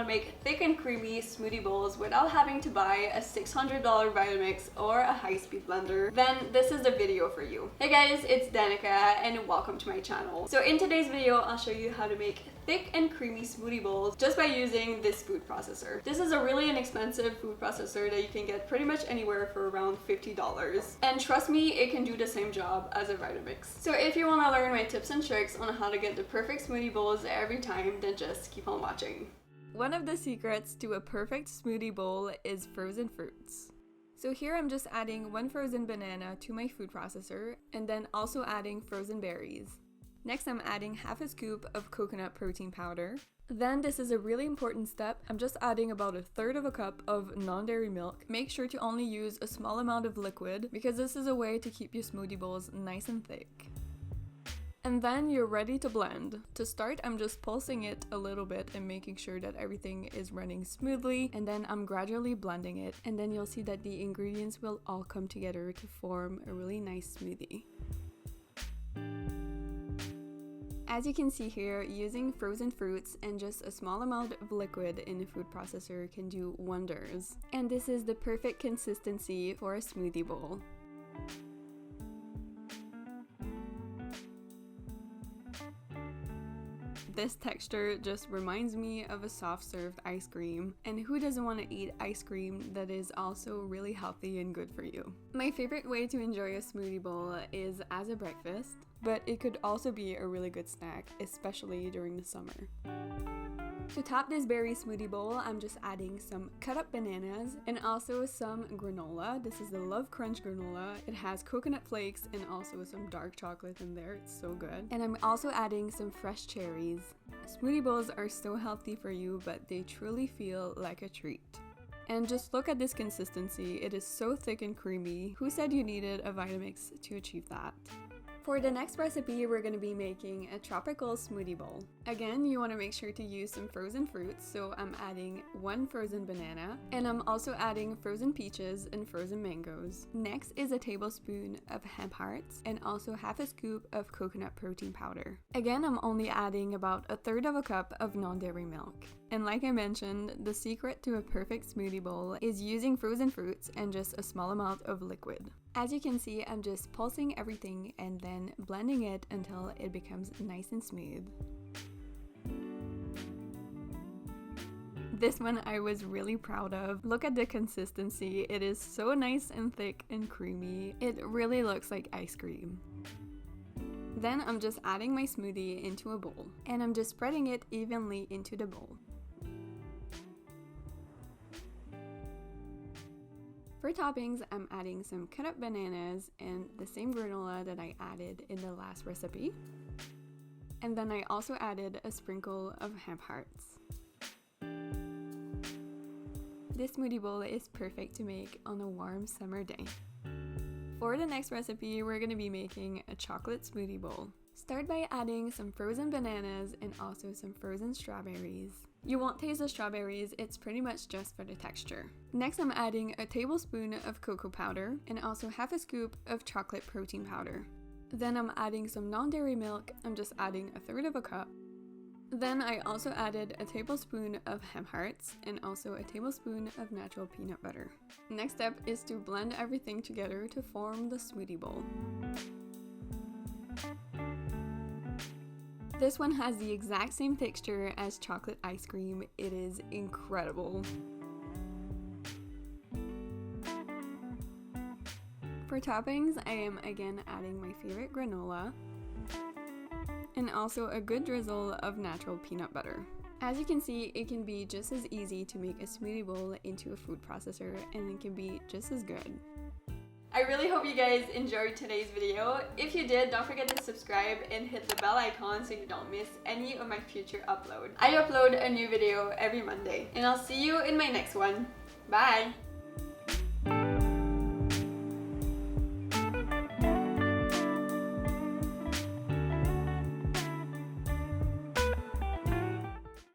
to make thick and creamy smoothie bowls without having to buy a $600 Vitamix or a high-speed blender, then this is the video for you. Hey guys, it's Danica and welcome to my channel. So in today's video, I'll show you how to make thick and creamy smoothie bowls just by using this food processor. This is a really inexpensive food processor that you can get pretty much anywhere for around $50. And trust me, it can do the same job as a Vitamix. So if you want to learn my tips and tricks on how to get the perfect smoothie bowls every time, then just keep on watching. One of the secrets to a perfect smoothie bowl is frozen fruits. So here I'm just adding one frozen banana to my food processor and then also adding frozen berries. Next, I'm adding half a scoop of coconut protein powder. Then, this is a really important step, I'm just adding about 1/3 cup of non-dairy milk. Make sure to only use a small amount of liquid because this is a way to keep your smoothie bowls nice and thick. And then you're ready to blend. To start, I'm just pulsing it a little bit and making sure that everything is running smoothly, and then I'm gradually blending it, and then you'll see that the ingredients will all come together to form a really nice smoothie. As you can see here, using frozen fruits and just a small amount of liquid in a food processor can do wonders. And this is the perfect consistency for a smoothie bowl. This texture just reminds me of a soft-served ice cream, and who doesn't want to eat ice cream that is also really healthy and good for you? My favorite way to enjoy a smoothie bowl is as a breakfast, but it could also be a really good snack, especially during the summer. To top this berry smoothie bowl, I'm just adding some cut up bananas and also some granola. This is the Love Crunch granola. It has coconut flakes and also some dark chocolate in there. It's so good. And I'm also adding some fresh cherries. Smoothie bowls are so healthy for you, but they truly feel like a treat. And just look at this consistency. It is so thick and creamy. Who said you needed a Vitamix to achieve that? For the next recipe, we're going to be making a tropical smoothie bowl. Again, you want to make sure to use some frozen fruits, so I'm adding one frozen banana, and I'm also adding frozen peaches and frozen mangoes. Next is a tablespoon of hemp hearts, and also half a scoop of coconut protein powder. Again, I'm only adding about 1/3 cup of non-dairy milk. And like I mentioned, the secret to a perfect smoothie bowl is using frozen fruits and just a small amount of liquid. As you can see, I'm just pulsing everything and then blending it until it becomes nice and smooth. This one I was really proud of. Look at the consistency. It is so nice and thick and creamy. It really looks like ice cream. Then I'm just adding my smoothie into a bowl, and I'm just spreading it evenly into the bowl. For toppings, I'm adding some cut up bananas and the same granola that I added in the last recipe. And then I also added a sprinkle of hemp hearts. This smoothie bowl is perfect to make on a warm summer day. For the next recipe, we're going to be making a chocolate smoothie bowl. Start by adding some frozen bananas and also some frozen strawberries. You won't taste the strawberries, it's pretty much just for the texture. Next, I'm adding a tablespoon of cocoa powder and also half a scoop of chocolate protein powder. Then I'm adding some non-dairy milk. I'm just adding 1/3 cup. Then I also added a tablespoon of hemp hearts and also a tablespoon of natural peanut butter. Next step is to blend everything together to form the smoothie bowl. This one has the exact same texture as chocolate ice cream. It is incredible. For toppings, I am again adding my favorite granola and also a good drizzle of natural peanut butter. As you can see, it can be just as easy to make a smoothie bowl into a food processor, and it can be just as good. I really hope you guys enjoyed today's video. If you did, don't forget to subscribe and hit the bell icon so you don't miss any of my future uploads. I upload a new video every Monday, and I'll see you in my next one. Bye!